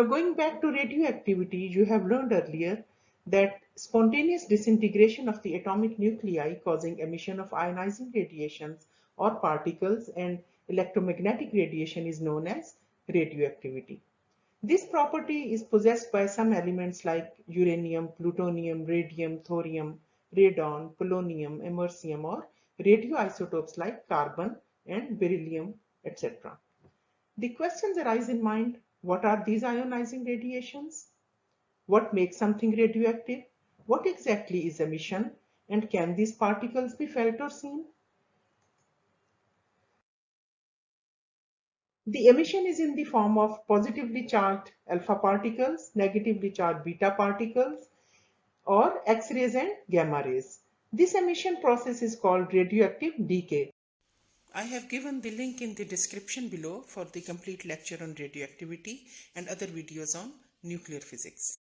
Now, going back to radioactivity, you have learned earlier that spontaneous disintegration of the atomic nuclei causing emission of ionizing radiations or particles and electromagnetic radiation is known as radioactivity. This property is possessed by some elements like uranium, plutonium, radium, thorium, radon, polonium, americium, or radioisotopes like carbon and beryllium, etc. The questions arise in mind: what are these ionizing radiations? What makes something radioactive? What exactly is emission? And can these particles be felt or seen? The emission is in the form of positively charged alpha particles, negatively charged beta particles, or X-rays and gamma rays. This emission process is called radioactive decay. I have given the link in the description below for the complete lecture on radioactivity and other videos on nuclear physics.